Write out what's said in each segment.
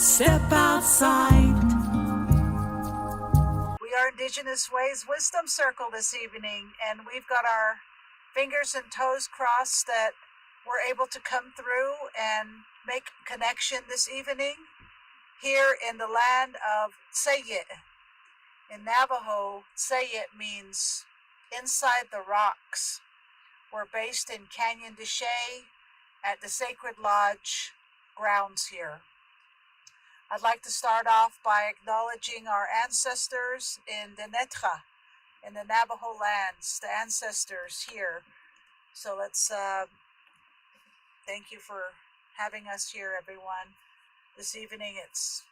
Step outside. We are Indigenous Ways Wisdom Circle this evening, and we've got our fingers and toes crossed that we're able to come through and make connection this evening here in the land of Sayit. In Navajo, Sayit means inside the rocks. We're based in Canyon de Chelly at the Sacred Lodge grounds here. I'd like to start off by acknowledging our ancestors in Denetja, in the Navajo lands, the ancestors here. So let's thank you for having us here, everyone. This evening, it's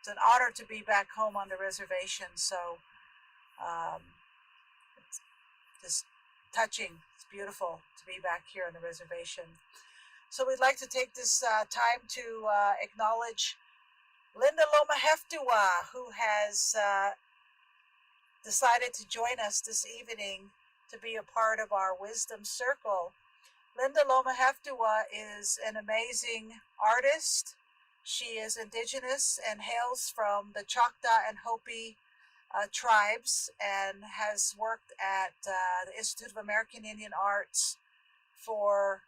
an honor to be back home on the reservation. So it's just touching. It's beautiful to be back here on the reservation. So we'd like to take this time to acknowledge Linda Lomahaftewa, who has decided to join us this evening to be a part of our Wisdom Circle. Linda Lomahaftewa is an amazing artist. She is Indigenous and hails from the Choctaw and Hopi tribes and has worked at the Institute of American Indian Arts for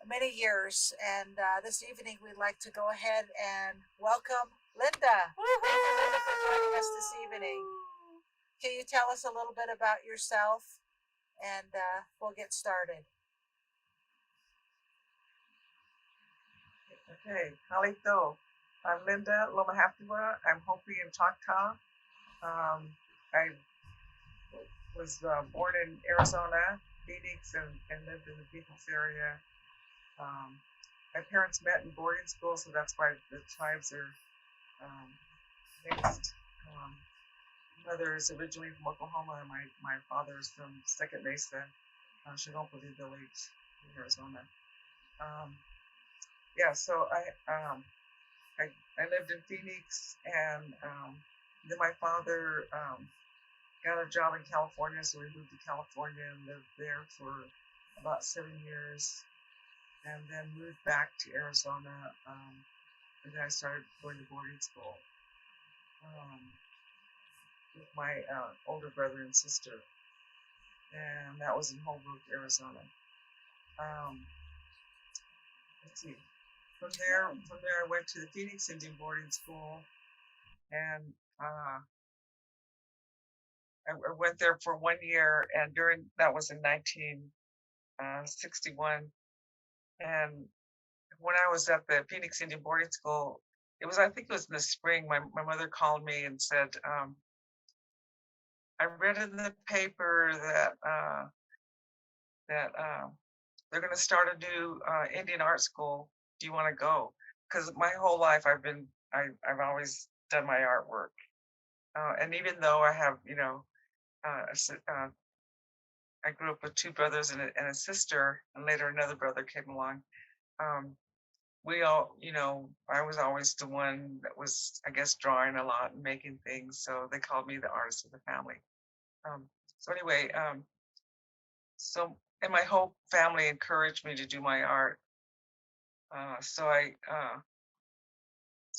many years, and this evening we'd like to go ahead and welcome Linda. Thank you, Linda, for joining us this evening. Can you tell us a little bit about yourself, and we'll get started. Okay, halito. I'm Linda Lomahaftewa. I'm Hopi and Choctaw. I was born in Arizona, Phoenix, and lived in the Phoenix area. My parents met in boarding school, so that's why the tribes are mixed. Mother is originally from Oklahoma, and my father is from Second Mesa, Shinoplady Village in Arizona. So I lived in Phoenix, and then my father got a job in California, so we moved to California and lived there for about 7 years. And then moved back to Arizona, and then I started going to boarding school with my older brother and sister, and that was in Holbrook, Arizona. Let's see. From there, I went to the Phoenix Indian boarding school, and I went there for 1 year, and that was in 1961. And when I was at the Phoenix Indian boarding school, I think it was in the spring, my mother called me and said, I read in the paper that they're going to start a new Indian art school. Do you want to go? Because my whole life I've always done my artwork. And even though I have, I grew up with two brothers and a sister, and later another brother came along. We all, I was always the one that was, I guess, drawing a lot and making things. So they called me the artist of the family. And my whole family encouraged me to do my art.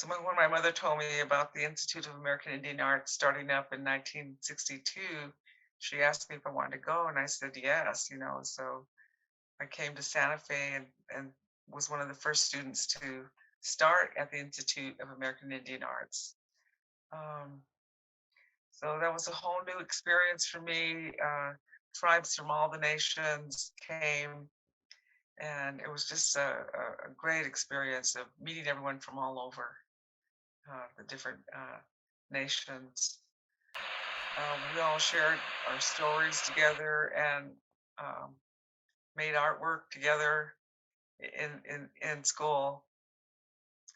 When my mother told me about the Institute of American Indian Arts starting up in 1962, she asked me if I wanted to go, and I said yes. So I came to Santa Fe and was one of the first students to start at the Institute of American Indian Arts. So that was a whole new experience for me. Tribes from all the nations came, and it was just a great experience of meeting everyone from all over the different nations. We all shared our stories together and made artwork together in school,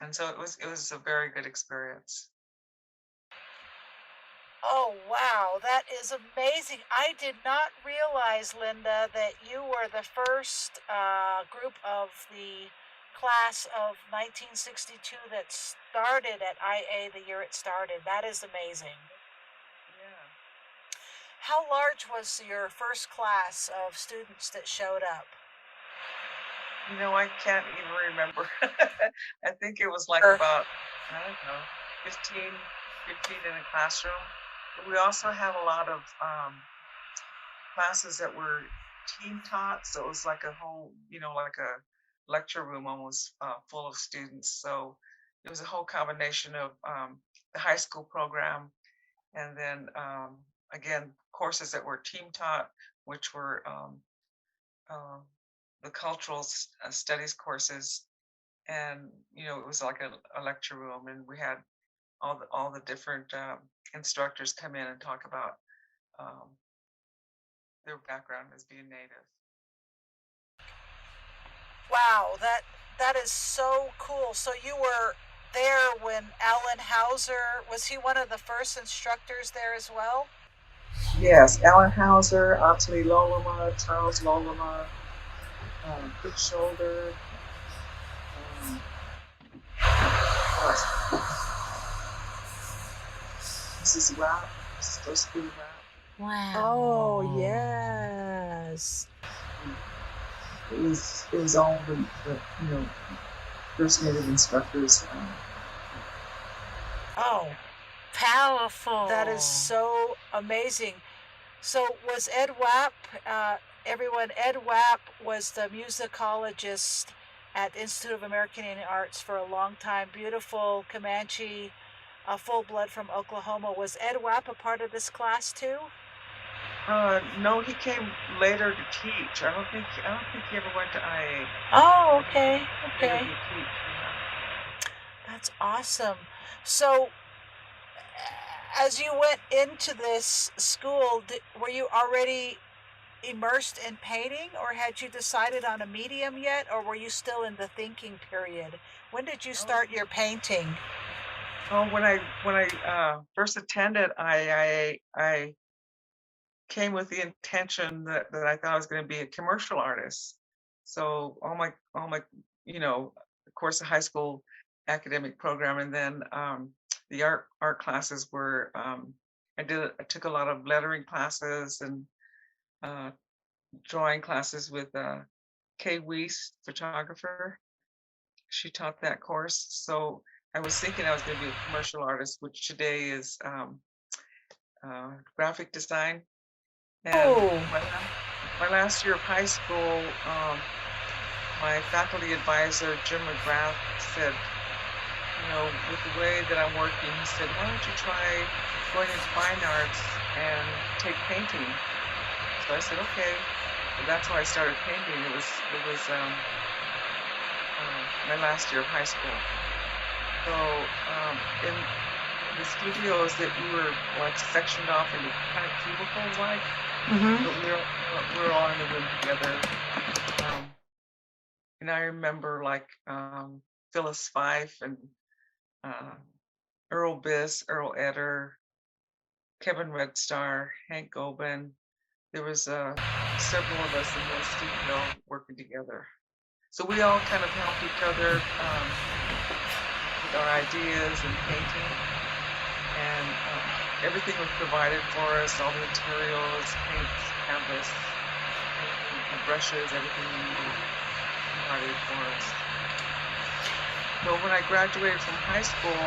and so it was a very good experience. Oh, wow, that is amazing. I did not realize, Linda, that you were the first group of the class of 1962 that started at IA the year it started. That is amazing. Yeah. How large was your first class of students that showed up? I can't even remember. I think it was like about I don't know, 15, 15 in a classroom. But we also had a lot of classes that were team taught. So it was like a whole, like a lecture room almost full of students. So it was a whole combination of the high school program and then again, courses that were team taught, which were uh, the cultural studies courses. And, it was like a lecture room and we had all the different instructors come in and talk about um, their background as being native. Wow, that is so cool. So you were there when Alan Hauser was he one of the first instructors there as well? Yes, Alan Hauser, Ottilie Loloma, Charles Loloma, Quick Shoulder, um, who else? Mrs. Rapp, Stosky Rapp. Oh, yes. It was all the first native instructors. Oh, Powerful. that is so amazing. So was Ed Wapp, everyone, Ed Wapp was the musicologist at Institute of American Indian Arts for a long time. Beautiful Comanche, full blood from Oklahoma. Was Ed Wapp a part of this class too? No, he came later to teach. I don't think he ever went to IA. Oh, I think he okay, came later okay. to teach. Yeah. That's awesome. So, as you went into this school, were you already immersed in painting, or had you decided on a medium yet, or were you still in the thinking period? When did you Oh, start your painting? when I first attended I came with the intention that I thought I was going to be a commercial artist. So all my of course the high school academic program and then the art classes were I took a lot of lettering classes and uh, drawing classes with Kay Weiss, photographer. She taught that course. So I was thinking I was going to be a commercial artist, which today is graphic design. And Oh, my last year of high school, my faculty advisor, Jim McGrath, said, with the way that I'm working, he said, why don't you try going into fine arts and take painting? So I said, okay. So that's how I started painting. It was my last year of high school. So in the studios that we were like sectioned off into kind of cubicles like, mm-hmm. but we were all in the room together. Um, and I remember like Phyllis Fife and uh, Earl Biss, Earl Eder, Kevin Red Star, Hank Gobin. There was several of us in the studio working together. So we all kind of helped each other with our ideas and painting, and everything was provided for us, all the materials, paints, canvas, everything, brushes, everything we needed provided for us. So when I graduated from high school,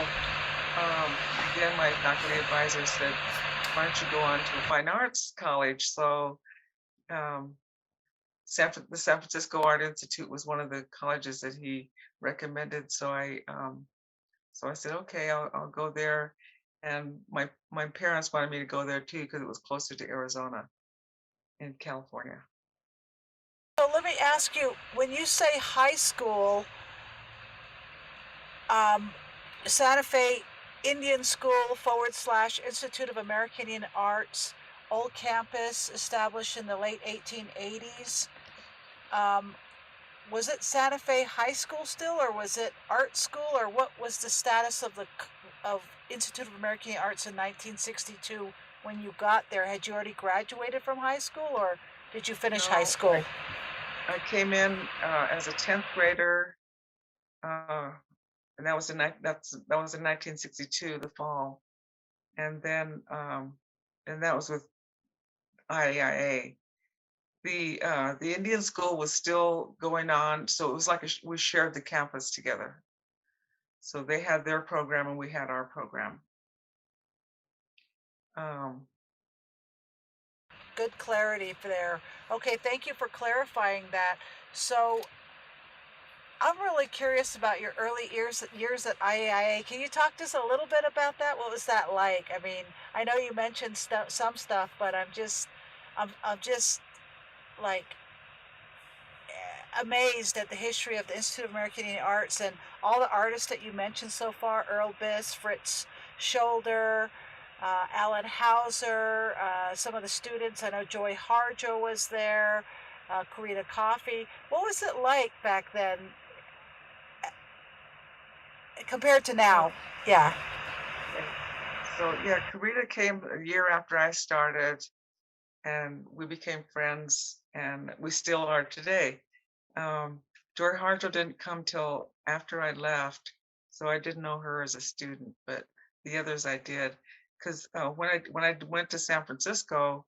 again, my faculty advisor said, why don't you go on to a fine arts college? So um, the San Francisco Art Institute was one of the colleges that he recommended. So I said, okay, I'll go there. And my parents wanted me to go there too because it was closer to Arizona in California. So let me ask you, when you say high school, um, Santa Fe Indian School / Institute of American Indian Arts, old campus established in the late 1880s. Um, was it Santa Fe High School still, or was it art school, or what was the status of the of Institute of American Arts in 1962 when you got there? Had you already graduated from high school, or did you finish high No, school? I came in as a 10th grader, uh, and that was in 1962, the fall, and then and that was with IAIA. The Indian school was still going on, so it was like we shared the campus together. So they had their program and we had our program. Um, Good clarity for there. Okay, thank you for clarifying that. So I'm really curious about your early years at IAIA. Can you talk to us a little bit about that? What was that like? I mean, I know you mentioned some stuff, but I'm just like amazed at the history of the Institute of American Indian Arts and all the artists that you mentioned so far: Earl Biss, Fritz Shoulder, Alan Hauser, some of the students. I know Joy Harjo was there, Karita Coffee. What was it like back then compared to so now? Yeah. okay. So yeah, Karita came a year after I started, and we became friends, and we still are today. Um, Joy Harjo didn't come till after I left, so I didn't know her as a student, but the others I did. Because when I went to San Francisco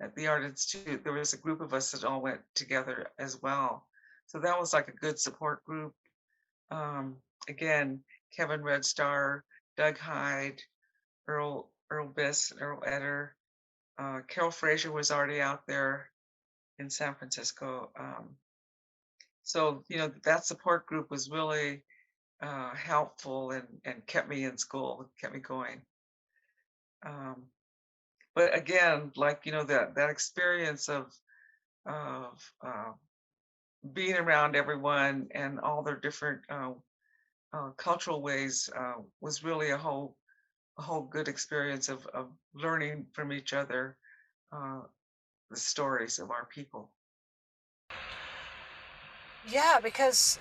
at the Art Institute, there was a group of us that all went together as well. So that was like a good support group. Um, Again, Kevin Red Star, Doug Hyde, Earl Biss, Earl Eder, Carol Fraser was already out there in San Francisco. So that support group was really helpful and kept me in school, kept me going. Um, but again, like that experience of being around everyone and all their different cultural ways was really a whole good experience of learning from each other uh, the stories of our people. Yeah, because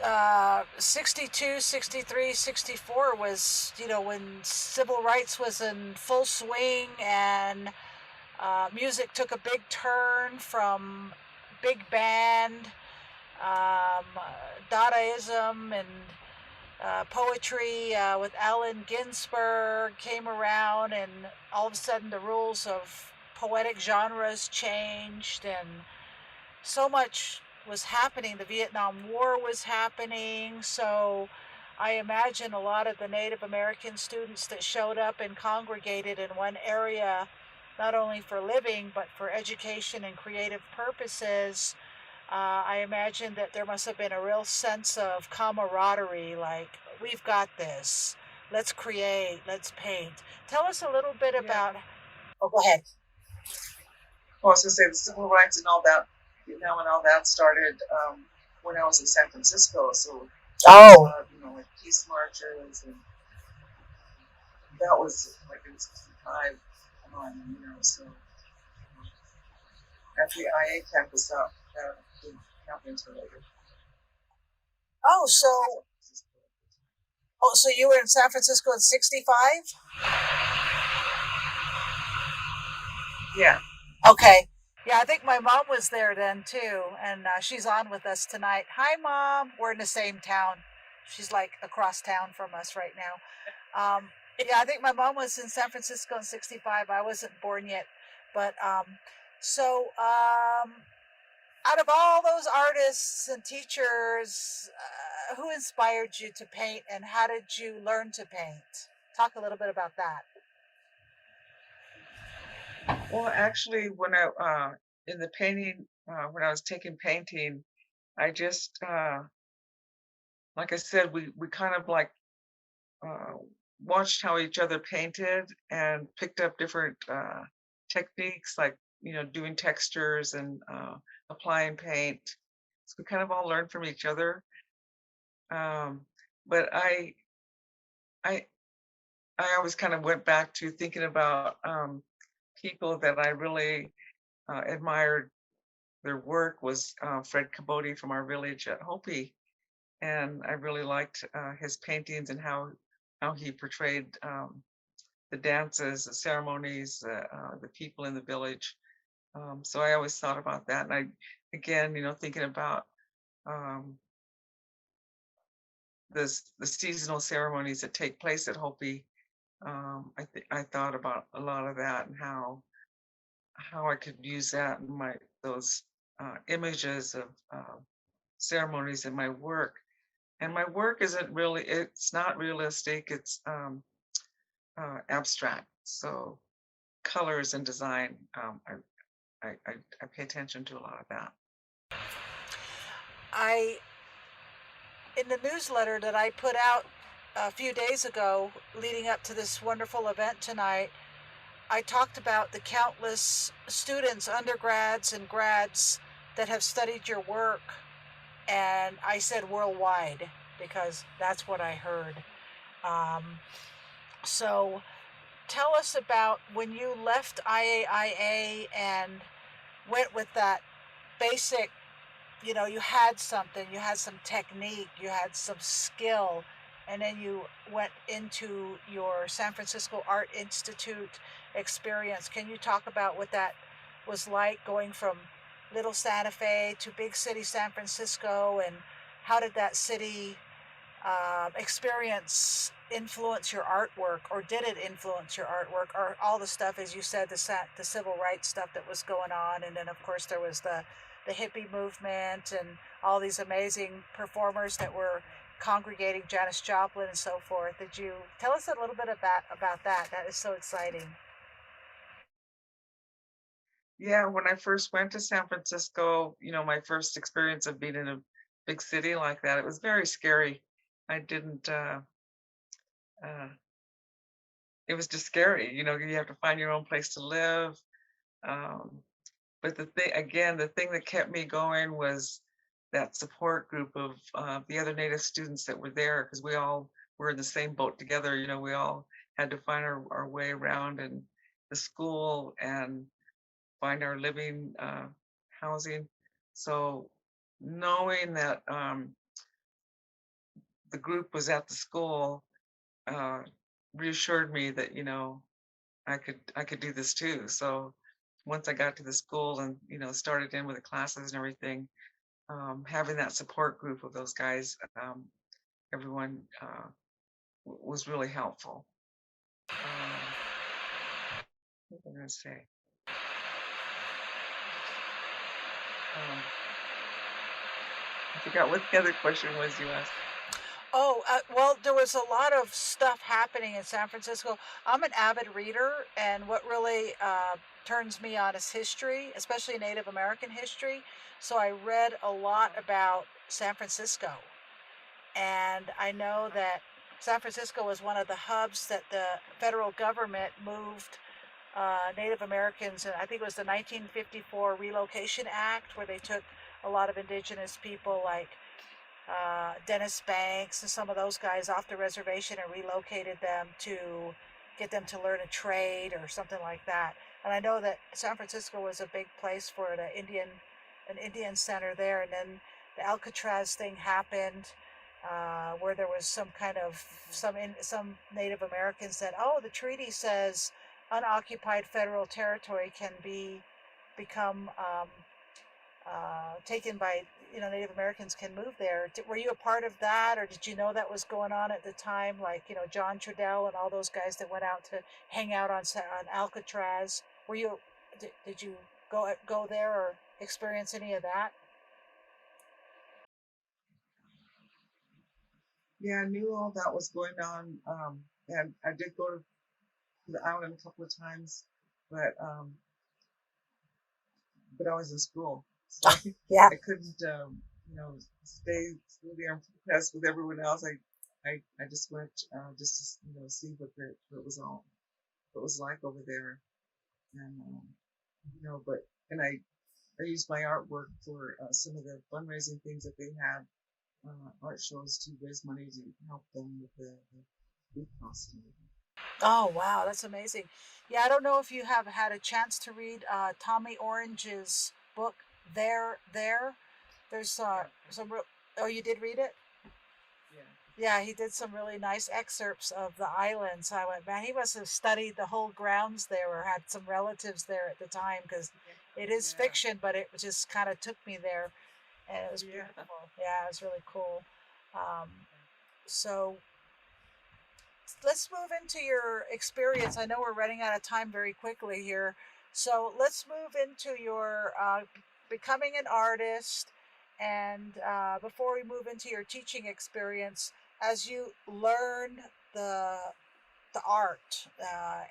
62, 63, 64 was, when civil rights was in full swing and music took a big turn from big band, um, Dadaism, and poetry with Allen Ginsberg came around, and all of a sudden the rules of poetic genres changed, and so much was happening. The Vietnam War was happening. So I imagine a lot of the Native American students that showed up and congregated in one area, not only for living, but for education and creative purposes. I imagine that there must have been a real sense of camaraderie, like, we've got this. Let's create, let's paint. Tell us a little bit Yeah. about. Oh, go ahead. Well, I was going to say the civil rights and all that, and all that started when I was in San Francisco. So there was a Oh, lot of, like peace marches, and that was like in '65 so at the IA campus, that didn't happen until later. oh, And I was in San so Francisco at the time. Oh, so you were in San Francisco in '65? Yeah. Okay. Yeah, I think my mom was there then too, and she's on with us tonight. Hi, Mom. We're in the same town. She's like across town from us right now. Yeah, I think my mom was in San Francisco in '65. I wasn't born yet, but so out of all those artists and teachers, who inspired you to paint, and how did you learn to paint? Talk a little bit about that. Well, actually, when I in the painting, when I was taking painting, I just like I said, we kind of like uh, watched how each other painted and picked up different techniques, like doing textures and applying paint. So we kind of all learned from each other. Um, but I I always kind of went back to thinking about people that I really admired their work was Fred Cabot from our village at Hopi, and I really liked his paintings and how he portrayed the dances, the ceremonies, the people in the village. So I always thought about that, and again, thinking about um, the seasonal ceremonies that take place at Hopi. I thought about a lot of that and how I could use that in my those images of ceremonies in my work. And my work isn't really, it's not realistic, it's abstract. So colors and design, I pay attention to a lot of that. I in the newsletter that I put out a few days ago leading up to this wonderful event tonight, I talked about the countless students, undergrads and grads, that have studied your work. And I said worldwide because that's what I heard. Um, so tell us about when you left IAIA and went with that basic, you had something, you had some technique, you had some skill, and then you went into your San Francisco Art Institute experience. Can you talk about what that was like, going from little Santa Fe to big city San Francisco, and how did that city experience influence your artwork, or did it influence your artwork, or all the stuff, as you said, the civil rights stuff that was going on, and then of course there was the hippie movement and all these amazing performers that were congregating, Janis Joplin and so forth. Did you tell us a little bit about that? That is so exciting. Yeah, when I first went to San Francisco, my first experience of being in a big city like that, it was very scary. I didn't, uh, it was just scary. You have to find your own place to live. Um, but the thing that kept me going was that support group of the other Native students that were there, because we all were in the same boat together. We all had to find our way around in the school and find our living housing. So knowing that the group was at the school uh, reassured me that I could do this too. So once I got to the school and started in with the classes and everything, having that support group of those guys, everyone was really helpful. What was I going to say? Um, I forgot what the other question was you asked. Oh, well, there was a lot of stuff happening in San Francisco. I'm an avid reader, and what really turns me on is history, especially Native American history. So I read a lot about San Francisco, and I know that San Francisco was one of the hubs that the federal government moved Native Americans, and I think it was the 1954 Relocation Act, where they took a lot of indigenous people like Dennis Banks and some of those guys off the reservation and relocated them to get them to learn a trade or something like that. And I know that San Francisco was a big place for an Indian center there. And then the Alcatraz thing happened, where there was some kind of some Native Americans said, "Oh, the treaty says unoccupied federal territory can become taken by Native Americans can move there." Were you a part of that, or did you know that was going on at the time? Like John Trudell and all those guys that went out to hang out on Alcatraz. Were you? Did you go there or experience any of that? Yeah, I knew all that was going on, and I did go to the island a couple of times, but I was in school, so Yeah. I couldn't, stay there and press with everyone else. I just went just to see what it was all what it was like over there, and but and I used my artwork for some of the fundraising things that they had, art shows to raise money to help them with the food costs and everything. Oh, wow, that's amazing. Yeah, I don't know if you have had a chance to read Tommy Orange's book, There. There's Yeah, some real, oh, you did read it? yeah, Yeah, he did some really nice excerpts of the island. So I went, man, he must have studied the whole grounds there or had some relatives there at the time, because it is yeah, fiction, but it just kind of took me there, and it was yeah. beautiful. Yeah, it was really cool. Um, so let's move into your experience. I know we're running out of time very quickly here. So let's move into your becoming an artist And before we move into your teaching experience, as you learned the the art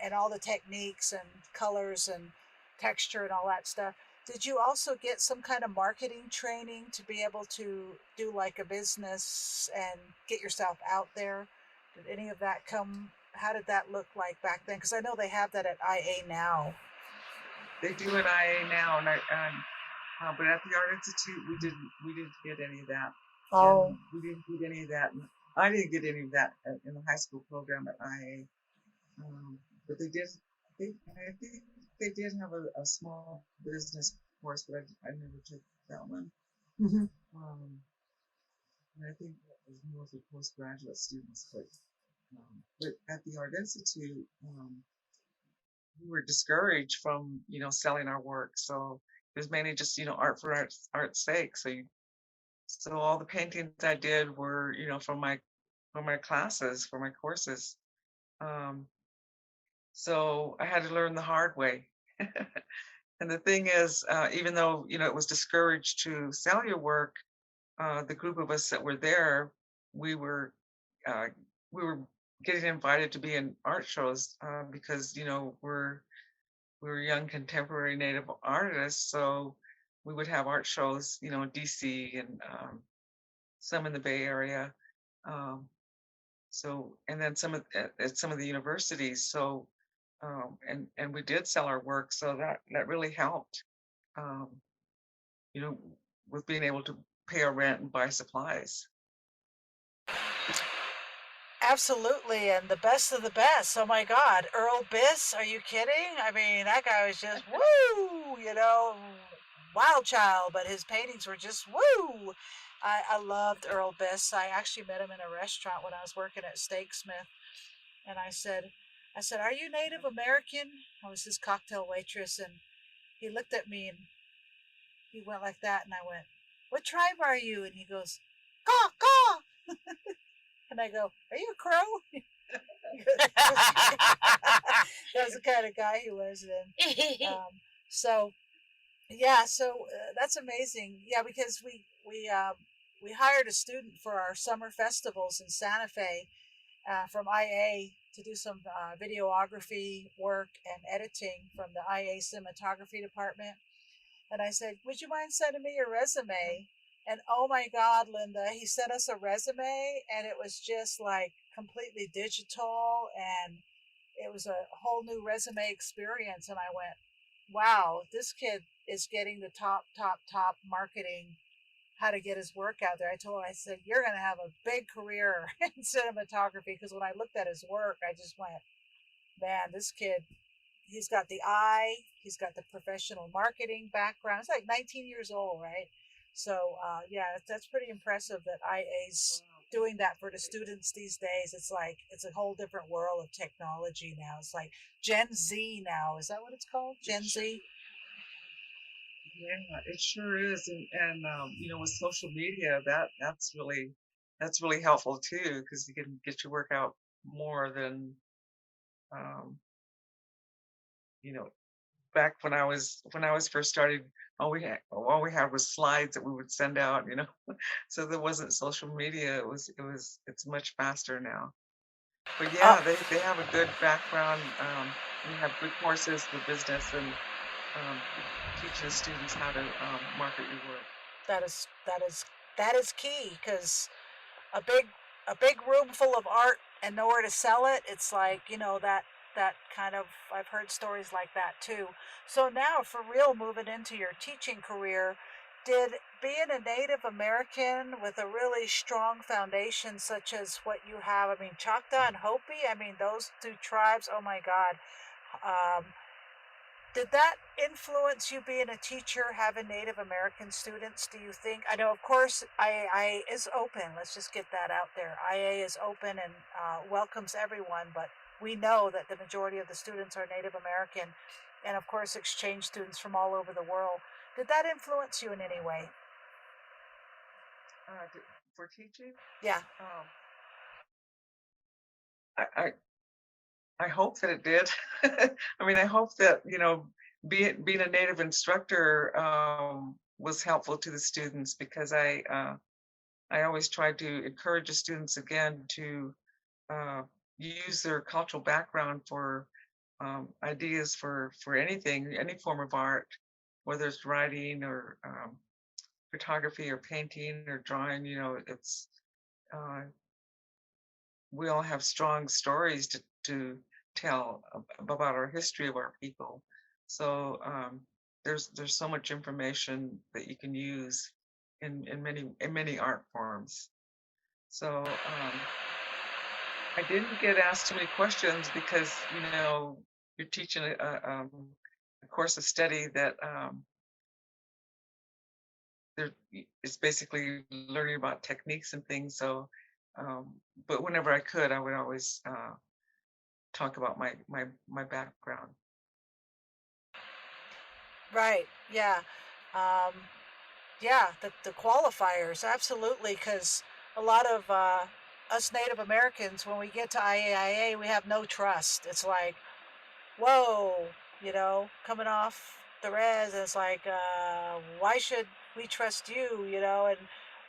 and all the techniques and colors and texture and all that stuff, did you also get some kind of marketing training to be able to do like a business and get yourself out there? Did any of that come? How did that look like back then? Because I know they have that at IA now. They do at IA now, but at the Art Institute, we didn't get any of that, Oh. and we didn't get any of that. And I didn't get any of that in the high school program at IA. But they did. I think they did have a small business course, but I never took that one. Mm-hmm. Um, and I think that was more for postgraduate students. But at the Art Institute, we were discouraged from selling our work. So it was mainly just art for art's sake. So all the paintings I did were from my classes, for my courses. Um, so I had to learn the hard way. And the thing is, even though it was discouraged to sell your work, the group of us that were there, we were uh, we were getting invited to be in art shows because we're young contemporary Native artists, so we would have art shows, in DC and some in the Bay Area. Um, and then some at some of the universities. And we did sell our work, so that really helped. Um, you know, with being able to pay our rent and buy supplies. Absolutely, and the best of the best. Oh my God, Earl Biss, are you kidding? I mean, that guy was just woo, wild child, but his paintings were just woo. I loved Earl Biss. I actually met him in a restaurant when I was working at Steaksmith, and I said, "Are you Native American?" I was his cocktail waitress, and he looked at me and he went like that, and I went, "What tribe are you?" And he goes, "Caw, caw." And I go, "Are you a crow?" That was the kind of guy he was then. So yeah, that's amazing. Yeah, because we hired a student for our summer festivals in Santa Fe from IA to do some videography work and editing from the IA cinematography department. And I said, "Would you mind sending me your resume?" And oh my God, Linda, he sent us a resume and it was just like completely digital and it was a whole new resume experience. And I went, wow, this kid is getting the top marketing, how to get his work out there. I told him, I said, "You're going to have a big career in cinematography." Because when I looked at his work, I just went, man, this kid, he's got the eye, he's got the professional marketing background. It's like 19 years old, right? So yeah, that's pretty impressive that IA's doing that for the students these days. It's like it's a whole different world of technology now. It's like Gen Z now. Is that what it's called? Gen Z? Yeah, it sure is. And with social media, that's really helpful too, because you can get your work out more than um, you know, back when I was first started, all we had was slides that we would send out. So there wasn't social media. It's much faster now. But Uh, yeah, they have a good background. They have good courses for business and um, teaching students how to market your work. that is that is that is key because a big room full of art and nowhere to sell it. It's like that kind of, I've heard stories like that too. So now for real, moving into your teaching career, did being a Native American with a really strong foundation such as what you have, I mean Choctaw and Hopi, I mean those two tribes, oh my God, um, did that influence you being a teacher, having Native American students, do you think? I know, of course, IA is open. Let's just get that out there. IA is open and welcomes everyone, but we know that the majority of the students are Native American and, of course, exchange students from all over the world. Did that influence you in any way? For teaching, Yeah. um, I, I I hope that it did. I mean, I hope that being a native instructor was helpful to the students because I always try to encourage the students again to uh, use their cultural background for ideas for anything, any form of art, whether it's writing or photography or painting or drawing. You know, it's uh, we all have strong stories to tell about our history of our people. So there's so much information that you can use in many art forms. So I didn't get asked too many questions because you're teaching a course of study that it's basically learning about techniques and things. So, um, but whenever I could, I would always talk about my background. Right. Yeah. Um, yeah. The qualifiers, absolutely, because a lot of us Native Americans, when we get to IAIA, we have no trust. It's like, whoa, coming off the res. It's like, why should we trust you, and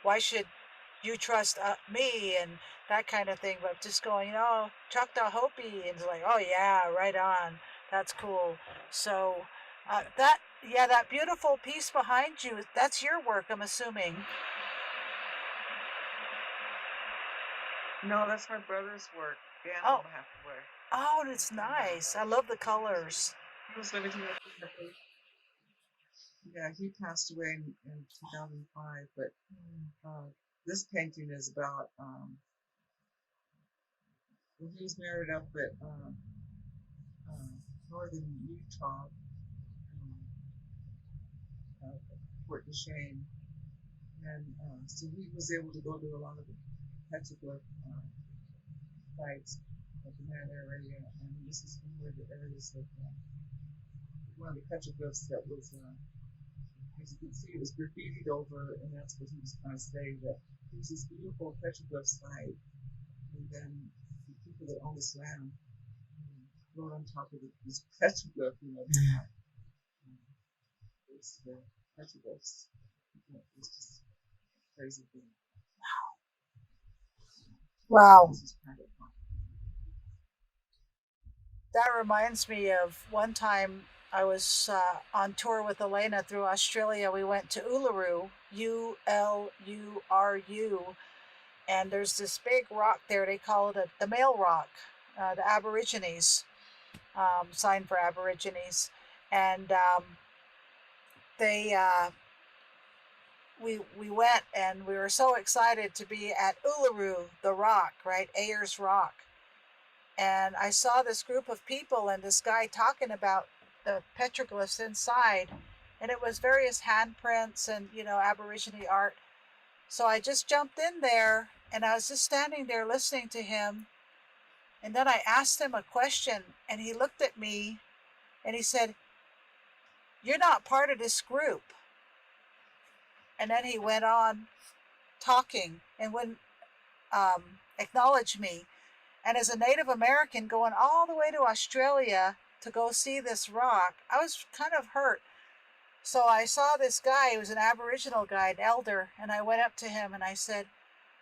why should you trust me and that kind of thing. But just going, Choctaw Hopi, and it's like, oh yeah, right on. That's cool. So that beautiful piece behind you, that's your work, I'm assuming. No, that's my brother's work, Dan Oh, Lomahaftewa. oh, it's nice. I love the colors. He was living here. Yeah, he passed away in 2005. But this painting is about when he was married up at uh, northern Utah, Fort Duchesne, and so he was able to go to a lot of the petroglyph sites up in that area, and this is one of the areas that one of the petroglyphs that was, as you can see, it was graffitied over, and that's what he was trying to say, that there's this beautiful petroglyph site, and then the people that own this land wrote on top of this petroglyph, it's the petroglyphs. It's just a crazy thing. Wow. This is kind of fun. That reminds me of one time I was on tour with Elena through Australia. We went to Uluru, Uluru, and there's this big rock there. They call it the male rock, the Aborigines, sign for Aborigines. And they we went, and we were so excited to be at Uluru, the rock, right, Ayers Rock. And I saw this group of people and this guy talking about the petroglyphs inside, and it was various handprints and Aborigine art. So I just jumped in there, and I was just standing there listening to him. And then I asked him a question, and he looked at me and he said, "You're not part of this group." And then he went on talking and wouldn't acknowledge me. And as a Native American going all the way to Australia to go see this rock, I was kind of hurt. So I saw this guy, he was an Aboriginal guy, an elder, and I went up to him and I said,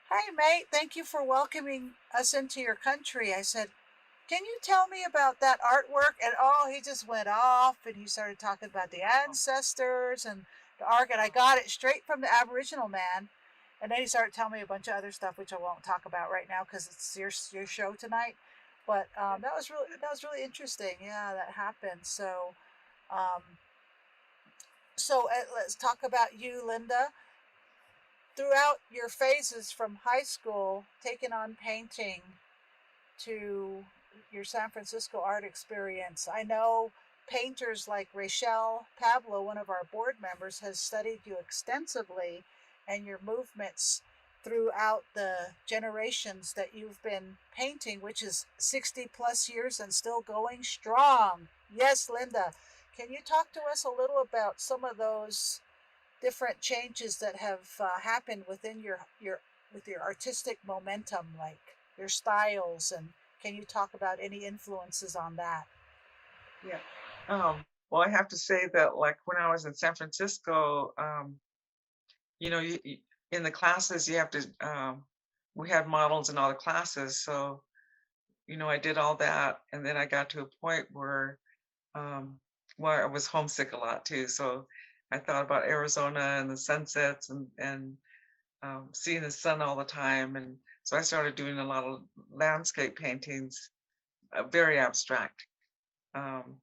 "Hi, mate, thank you for welcoming us into your country." I said, "Can you tell me about that artwork?" And he just went off and he started talking about the ancestors and the art. And I got it straight from the Aboriginal man. And then he started telling me a bunch of other stuff, which I won't talk about right now because it's your show tonight. But that was really interesting. Yeah, that happened. So, um, let's talk about you, Linda. Throughout your phases from high school, taking on painting, to your San Francisco art experience. I know painters like Rachel Pablo, one of our board members, has studied you extensively and your movements throughout the generations that you've been painting, which is 60 plus years and still going strong. Yes, Linda, can you talk to us a little about some of those different changes that have happened within with your artistic momentum, like your styles, and can you talk about any influences on that? Yeah. Um, Well, I have to say that, like, when I was in San Francisco, in the classes, you have to, we had models in all the classes. So, I did all that. And then I got to a point um, where I was homesick a lot too. So I thought about Arizona and the sunsets and seeing the sun all the time. And so I started doing a lot of landscape paintings, very abstract. Um,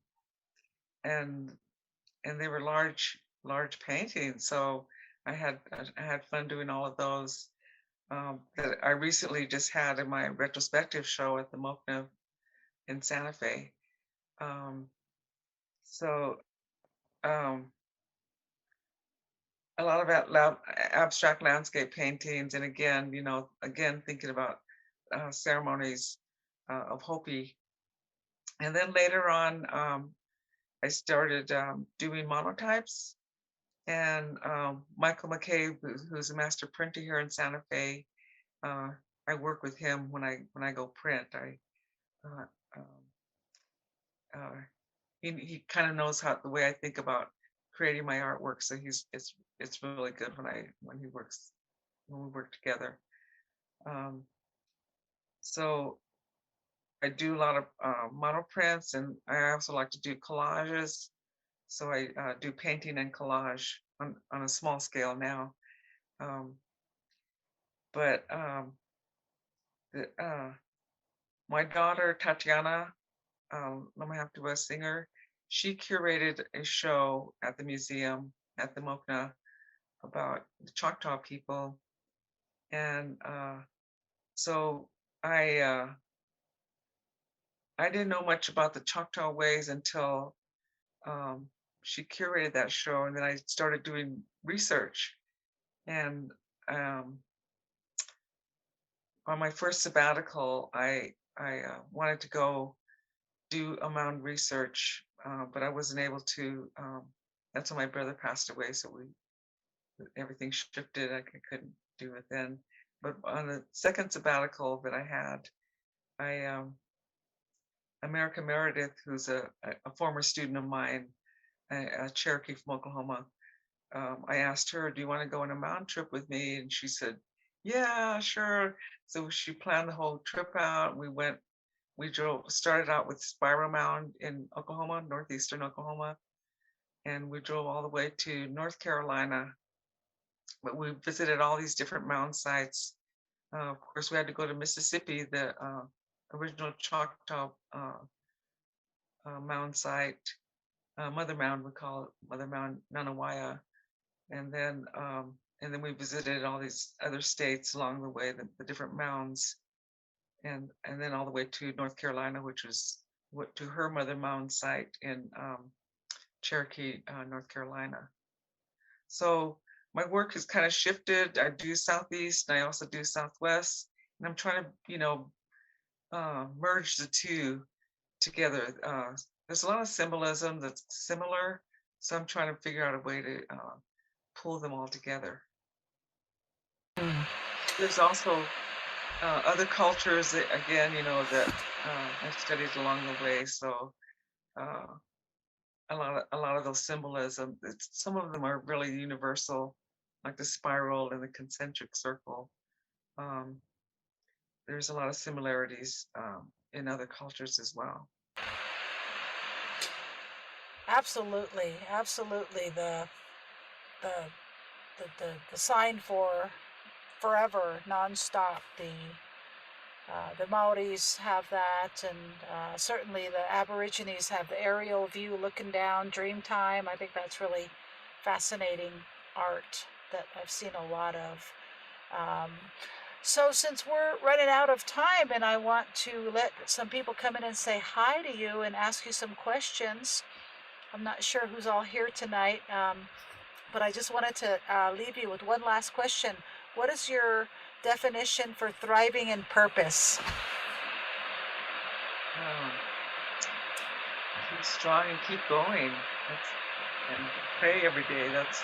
and and they were large paintings. So I had fun doing all of those. That I recently just had in my retrospective show at the MOCNA in Santa Fe. Um, so um, a lot of abstract landscape paintings, and again, again thinking about ceremonies of Hopi. And then later on, I started doing monotypes. And Michael McCabe, who's a master printer here in Santa Fe, uh, I work with him when I go print. Uh, um, uh, he kind of knows how the way I think about creating my artwork. So it's really good when we work together. Um, so I do a lot of mono prints, and I also like to do collages. So I do painting and collage on a small scale now. Um, but the, my daughter Tatiana, Lomahaftewa singer, she curated a show at the museum at the MOCNA about the Choctaw people, and so I uh, I didn't know much about the Choctaw ways until um, she curated that show, and then I started doing research. And um, on my first sabbatical, I wanted to go do a mound research, but I wasn't able to. That's when my brother passed away, so everything shifted. I couldn't do it then. But on the second sabbatical that I had, I America Meredith, who's a former student of mine, a Cherokee from Oklahoma, I asked her, "Do you want to go on a mound trip with me?" And she said, "Yeah, sure." So she planned the whole trip out. We started out with Spiral Mound in Oklahoma, northeastern Oklahoma, and we drove all the way to North Carolina. But we visited all these different mound sites. Of course, we had to go to Mississippi, the original Choctaw mound site, Mother Mound, we call it Mother Mound, Nanawaya, and then we visited all these other states along the way, the different mounds, and then all the way to North Carolina, which was to her Mother Mound site in Cherokee, North Carolina. So my work has kind of shifted. I do Southeast and I also do Southwest. And I'm trying to, merge the two together. There's a lot of symbolism that's similar. So I'm trying to figure out a way to pull them all together. There's also other cultures that, again, that I've studied along the way. So uh, a lot of those symbolism. Some of them are really universal, like the spiral and the concentric circle. Um, there's a lot of similarities in other cultures as well. Absolutely, absolutely. The the sign for forever, nonstop. The Maoris have that, and certainly the Aborigines have the aerial view looking down, Dreamtime. I think that's really fascinating art that I've seen a lot of. Um, so, since we're running out of time, and I want to let some people come in and say hi to you and ask you some questions, I'm not sure who's all here tonight, but I just wanted to leave you with one last question. What is your definition for thriving in purpose? Um, keep strong and keep going. And pray every day. That's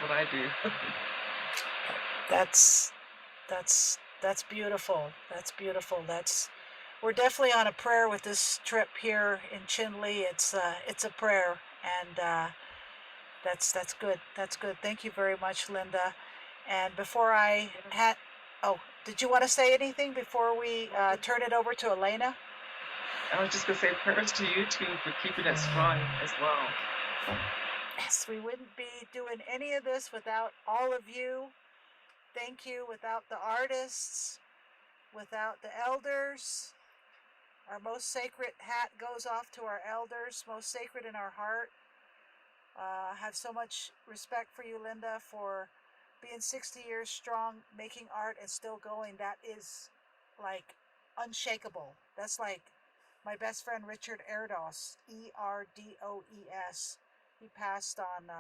what I do. That's that's beautiful. That's beautiful. That's we're definitely on a prayer with this trip here in Chinle. It's a prayer, and that's good. That's good. Thank you very much, Linda. And before I had, oh, did you want to say anything before we turn it over to Elena? I was just going to say prayers to you too for keeping it strong as well. Yes, we wouldn't be doing any of this without all of you. Thank you. Without the artists, without the elders. Our most sacred hat goes off to our elders, most sacred in our heart. I have so much respect for you, Linda, for being 60 years strong, making art and still going. That is like unshakable. That's like my best friend Richard Erdos, Erdoes. He passed on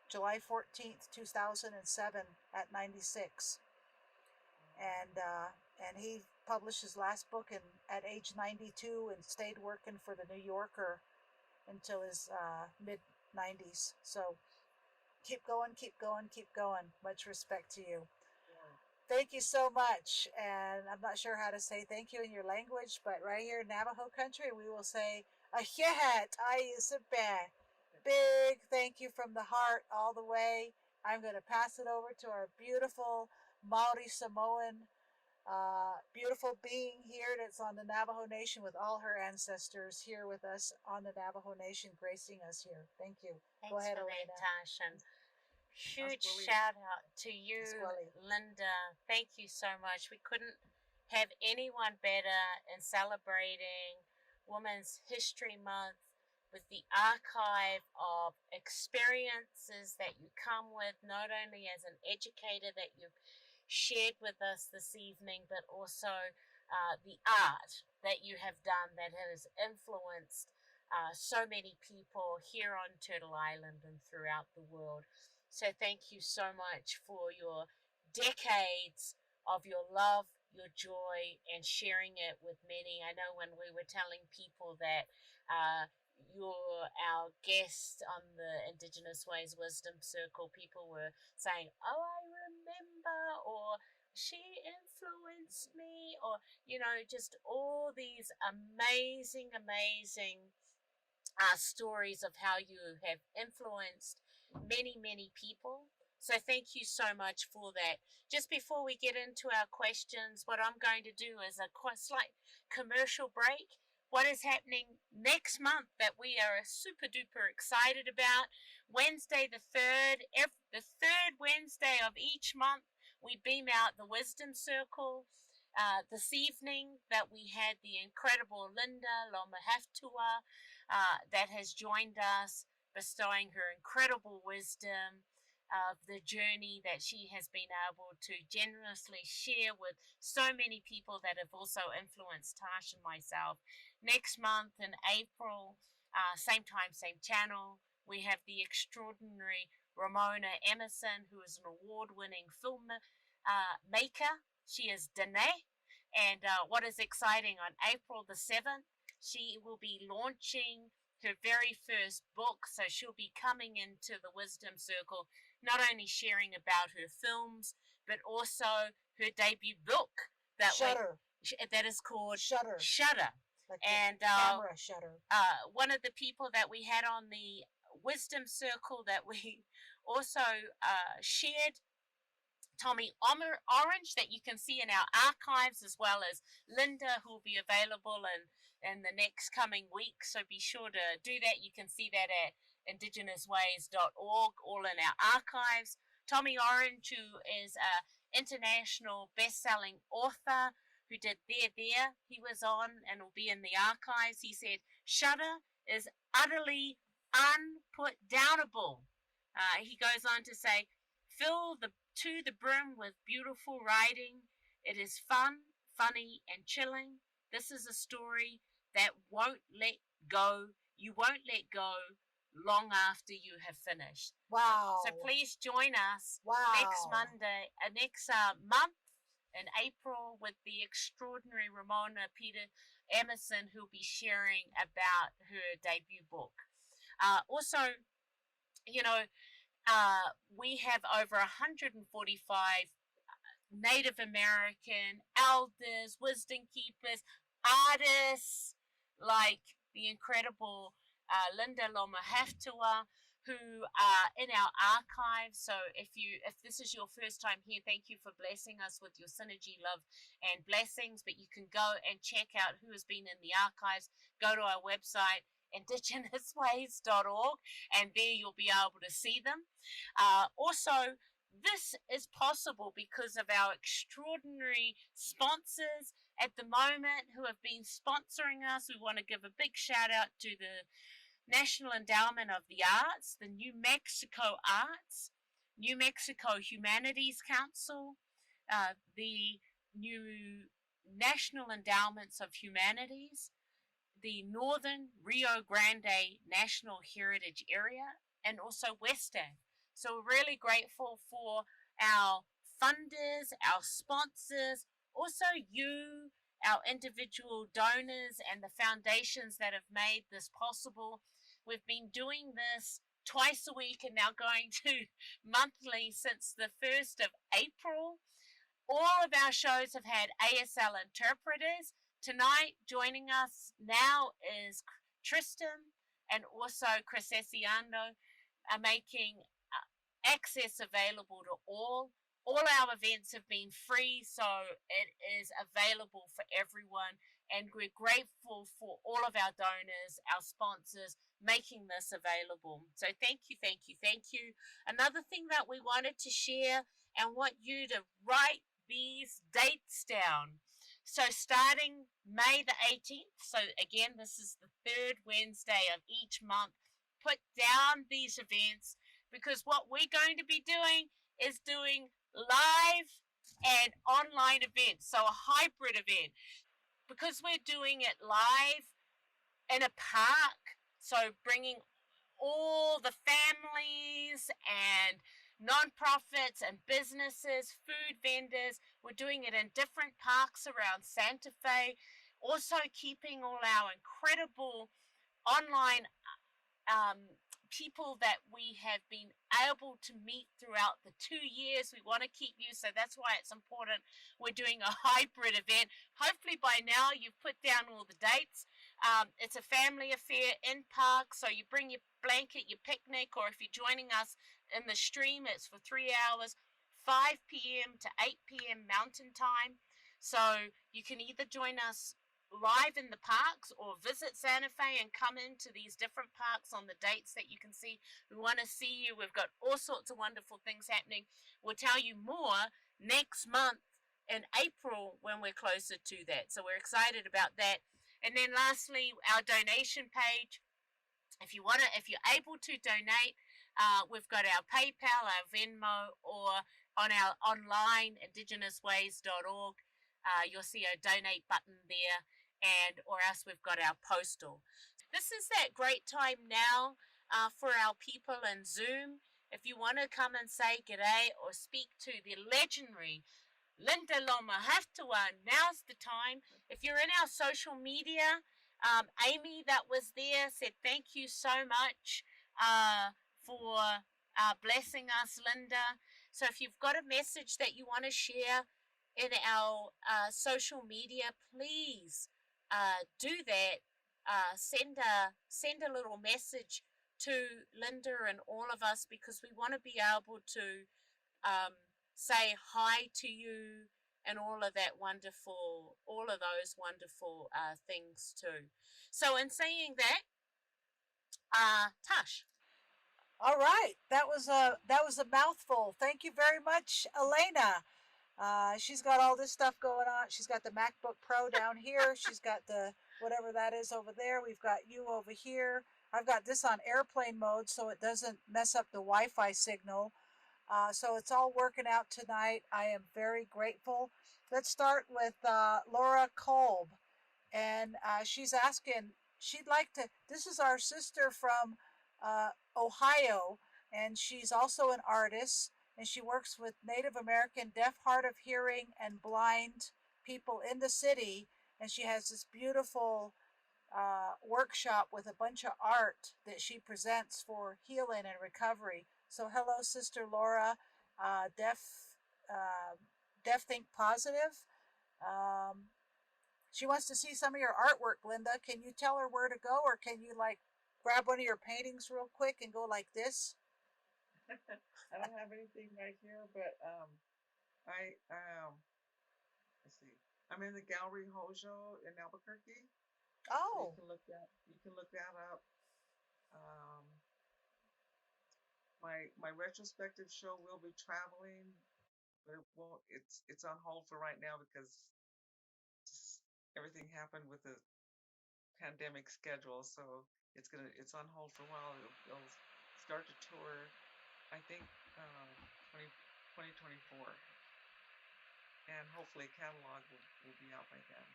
July 14th, 2007 at 96. And he published his last book at age 92 and stayed working for the New Yorker until his mid 90s. So keep going, keep going, keep going. Much respect to you. Thank you so much. And I'm not sure how to say thank you in your language, but right here in Navajo country, we will say, Ahiet, Ayusabe. Big thank you from the heart all the way. I'm going to pass it over to our beautiful Maori Samoan, beautiful being here that's on the Navajo Nation with all her ancestors here with us on the Navajo Nation, gracing us here. Thank you. Thanks Go ahead, for Elena. that, Tash, and huge Squally. shout out to you, Squally. Linda. Thank you so much. We couldn't have anyone better in celebrating Women's History Month with the archive of experiences that you come with, not only as an educator that you've shared with us this evening, but also the art that you have done that has influenced so many people here on Turtle Island and throughout the world. So thank you so much for your decades of your love, your joy, and sharing it with many. I know when we were telling people that you're our guest on the Indigenous Ways Wisdom Circle, people were saying, oh, I remember, or she influenced me, or, just all these amazing, amazing stories of how you have influenced many, many people. So thank you so much for that. Just before we get into our questions, what I'm going to do is a slight commercial break. What is happening next month that we are super duper excited about? Wednesday the 3rd, the third Wednesday of each month, we beam out the Wisdom Circle. This evening that we had the incredible Linda Lomahaftewa that has joined us, bestowing her incredible wisdom of the journey that she has been able to generously share with so many people that have also influenced Tash and myself. Next month in April, same time, same channel, we have the extraordinary Ramona Emerson, who is an award-winning film maker. She is Dene. And what is exciting, on April the 7th, she will be launching her very first book. So she'll be coming into the Wisdom Circle, not only sharing about her films, but also her debut book that is called Shutter. Like and camera shutter. One of the people that we had on the Wisdom Circle that we also shared, Tommy Orange, that you can see in our archives, as well as Linda, who will be available in the next coming week. So be sure to do that. You can see that at IndigenousWays.org, all in our archives. Tommy Orange, who is an international best-selling author who did There. He was on and will be in the archives. He said, Shutter is utterly unputdownable. He goes on to say, fill to the brim with beautiful writing. It is fun, funny, and chilling. This is a story that won't let go. You won't let go long after you have finished. Wow. So please join us next month in April with the extraordinary Ramona Peter Emerson, who'll be sharing about her debut book. Also, we have over 145 Native American elders, wisdom keepers, artists like the incredible Linda Lomahaftewa, who are in our archives. So if this is your first time here, thank you for blessing us with your synergy, love, and blessings. But you can go and check out who has been in the archives. Go to our website, IndigenousWays.org, and there you'll be able to see them. Also, this is possible because of our extraordinary sponsors at the moment who have been sponsoring us. We want to give a big shout out to the National Endowment of the Arts, the New Mexico Arts, New Mexico Humanities Council, the New National Endowments of Humanities, the Northern Rio Grande National Heritage Area, and also Western. So we're really grateful for our funders, our sponsors, also you, our individual donors, and the foundations that have made this possible. We've been doing this twice a week and now going to monthly since the 1st of April. All of our shows have had ASL interpreters. Tonight, joining us now is Tristan and also Chris Esiano, are making access available to all. All our events have been free, so it is available for everyone. And we're grateful for all of our donors, our sponsors, making this available. So thank you, thank you, thank you. Another thing that we wanted to share and want you to write these dates down. So starting May the 18th, so again, this is the third Wednesday of each month, put down these events, because what we're going to be doing is doing live and online events, so a hybrid event. Because we're doing it live in a park, so bringing all the families and nonprofits and businesses, food vendors. We're doing it in different parks around Santa Fe. Also keeping all our incredible online people that we have been able to meet throughout the 2 years. We want to keep you, so that's why it's important we're doing a hybrid event. Hopefully by now you've put down all the dates. It's a family affair in park, so you bring your blanket, your picnic, or if you're joining us in the stream, it's for 3 hours, 5 p.m. to 8 p.m. Mountain Time. So you can either join us live in the parks or visit Santa Fe and come into these different parks on the dates that you can see. We want to see you. We've got all sorts of wonderful things happening. We'll tell you more next month in April when we're closer to that. So we're excited about that. And then lastly, our donation page. If you're able to donate, we've got our PayPal, our Venmo, or on our online IndigenousWays.org. You'll see a donate button there, or else we've got our postal. This is that great time now for our people in Zoom. If you want to come and say g'day or speak to the legendary Linda Lomahaftewa, now's the time. If you're in our social media, Amy that was there said thank you so much for blessing us, Linda. So if you've got a message that you want to share in our social media, please do that. Send a little message to Linda and all of us, because we want to be able to say hi to you and all of those wonderful things too. So in saying that, Tash. All right, that was a mouthful. Thank you very much, Elena. She's got all this stuff going on. She's got the MacBook Pro down here. She's got the whatever that is over there. We've got you over here. I've got this on airplane mode so it doesn't mess up the Wi-Fi signal. So it's all working out tonight. I am very grateful. Let's start with Laura Kolb. And she's asking, she'd like to, this is our sister from Ohio, and she's also an artist. And she works with Native American deaf, hard of hearing, and blind people in the city. And she has this beautiful workshop with a bunch of art that she presents for healing and recovery. So hello, Sister Laura, Deaf Think Positive. She wants to see some of your artwork, Linda. Can you tell her where to go, or can you like grab one of your paintings real quick and go like this? I don't have anything right here, but I let's see. I'm in the Gallery Hojo in Albuquerque. So Oh, you can look that up. Um, my retrospective show will be traveling, but it won't. It's on hold for right now because just everything happened with the pandemic schedule. So it's on hold for a while. It'll start to tour, I think, 20, 2024, and hopefully a catalog will be out by then.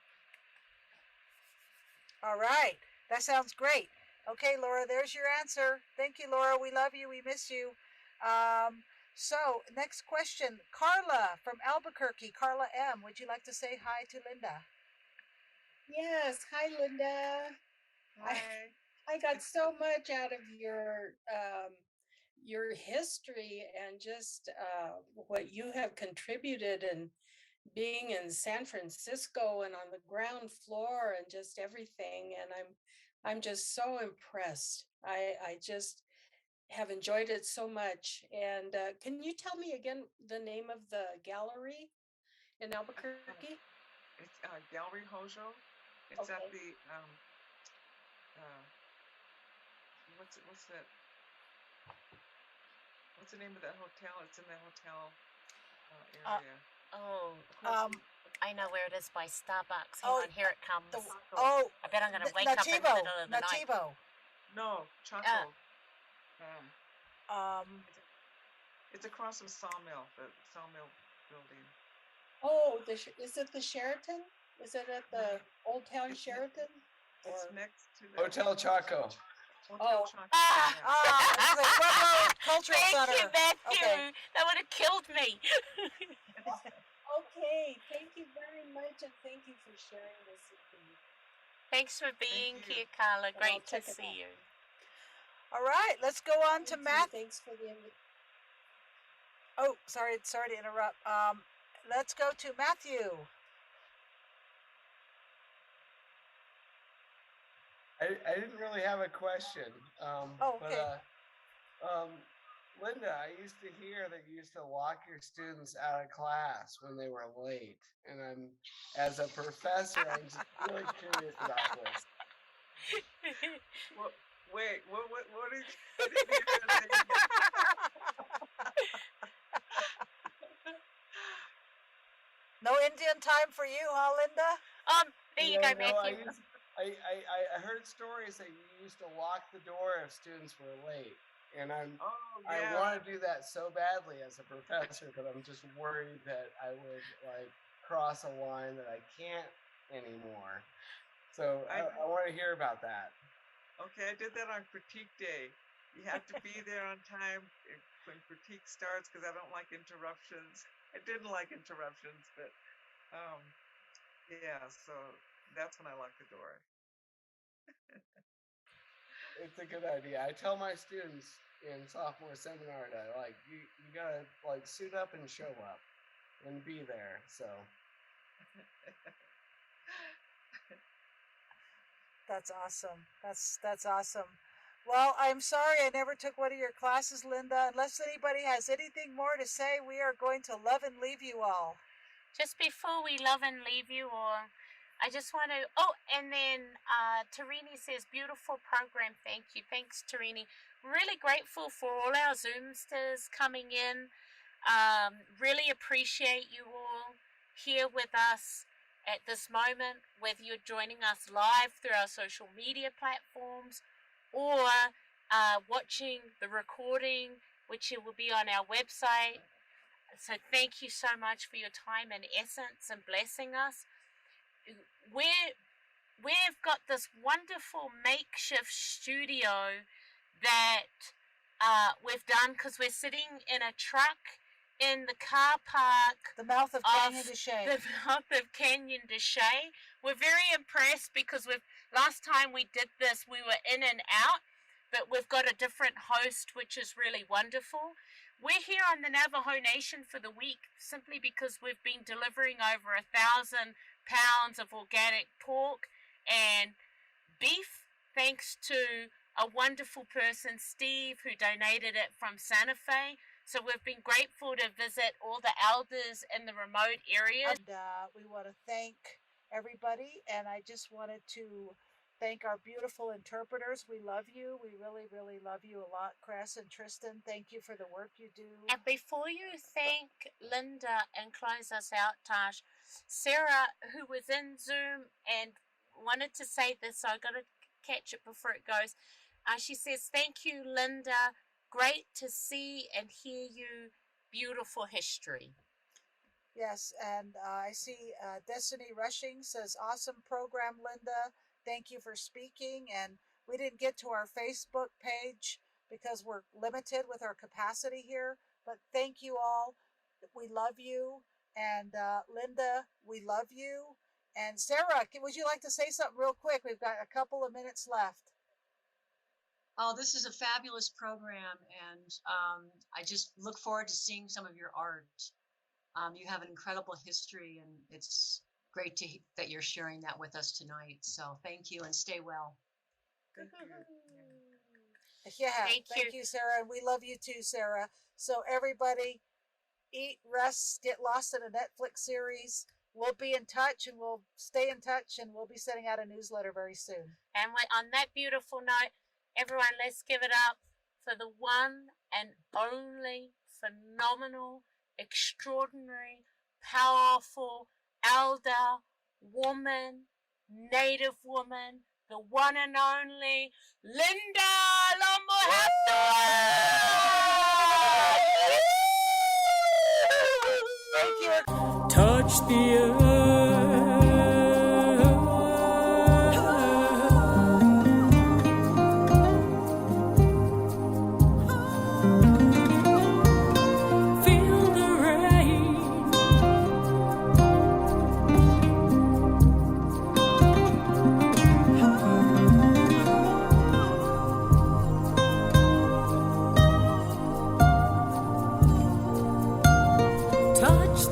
all right. That sounds great. Okay, Laura, there's your answer. Thank you, Laura. We love you. We miss you. So, next question. Carla from Albuquerque. Carla M., would you like to say hi to Linda? Yes. Hi, Linda. Hi. I got so much out of your history and just what you have contributed, and being in San Francisco and on the ground floor and just everything. And I'm just so impressed. I just have enjoyed it so much. And can you tell me again the name of the gallery in Albuquerque? It's Gallery Hojo. It's at Okay. the what's that? What's the name of that hotel? It's in that hotel area. I know where it is by Starbucks. Hang Oh, on, here it comes. Oh, I bet I'm going to wake up in the Nativo. middle of the night. Nativo. No, Choctaw. Um, It's across from Sawmill, the Sawmill building. Oh, is it the Sheraton? Is it at the Old Town It's Sheraton? It's Or next to the Hotel Chaco. Hotel Oh. Choctaw. Ah, yeah. it's like Pueblo Cultural Thank Center. you, Matthew. Okay. That would have killed me. okay. Thank you very much, and thank you for sharing this with me. Thanks for being you. here, Carla. I'll Great to check it see out. you. All right, let's go on to Thank you. Matt. Thanks for the invitation. Oh, sorry to interrupt. Let's go to Matthew. I didn't really have a question. Okay. But Linda, I used to hear that you used to lock your students out of class when they were late, and as a professor, I'm just really curious about this. Well, wait, what did you guys say? No Indian time for you, huh, Linda? There you go, Matthew. I heard stories that you used to lock the door if students were late, and I want to do that so badly as a professor, but I'm just worried that I would like cross a line that I can't anymore. So I want to hear about that. Okay, I did that on critique day. You have to be there on time when critique starts because I don't like interruptions. I didn't like interruptions, but yeah, so that's when I lock the door. It's a good idea. I tell my students in sophomore seminar that you gotta suit up and show up and be there. So That's awesome. That's awesome. Well, I'm sorry I never took one of your classes, Linda. Unless anybody has anything more to say, we are going to love and leave you all. Just before we love and leave you all, I just want to, and then Tarini says, beautiful program, thank you. Thanks, Tarini. Really grateful for all our Zoomsters coming in. Really appreciate you all here with us at this moment, whether you're joining us live through our social media platforms or watching the recording, which it will be on our website. So thank you so much for your time and essence and blessing us. We've got this wonderful makeshift studio that we've done because we're sitting in a truck in the car park. The mouth of Canyon de Chelly. The mouth of Canyon de Chelly. We're very impressed because last time we did this, we were in and out, but we've got a different host, which is really wonderful. We're here on the Navajo Nation for the week simply because we've been delivering over 1,000 pounds of organic pork and beef, thanks to a wonderful person, Steve, who donated it from Santa Fe. So we've been grateful to visit all the elders in the remote areas. And we want to thank everybody. And I just wanted to thank our beautiful interpreters. We love you. We really, really love you a lot, Cress and Tristan. Thank you for the work you do. And before you thank Linda and close us out, Tash, Sarah, who was in Zoom and wanted to say this, so I got to catch it before it goes. She says, thank you, Linda. Great to see and hear you. Beautiful history. Yes, and I see Destiny Rushing says, awesome program, Linda. Thank you for speaking. And we didn't get to our Facebook page because we're limited with our capacity here. But thank you all. We love you. And Linda, we love you. And Sarah, would you like to say something real quick? We've got a couple of minutes left. Oh, this is a fabulous program, and I just look forward to seeing some of your art. You have an incredible history, and it's great that you're sharing that with us tonight. So thank you, and stay well. Thank you. Yeah, thank you, Sarah, and we love you too, Sarah. So everybody, eat, rest, get lost in a Netflix series. We'll be in touch, and we'll stay in touch, and we'll be sending out a newsletter very soon. And on that beautiful note, everyone, let's give it up for the one and only phenomenal, extraordinary, powerful, elder, woman, native woman, the one and only Linda Lomahaftewa! Thank you. Touch the earth. Touch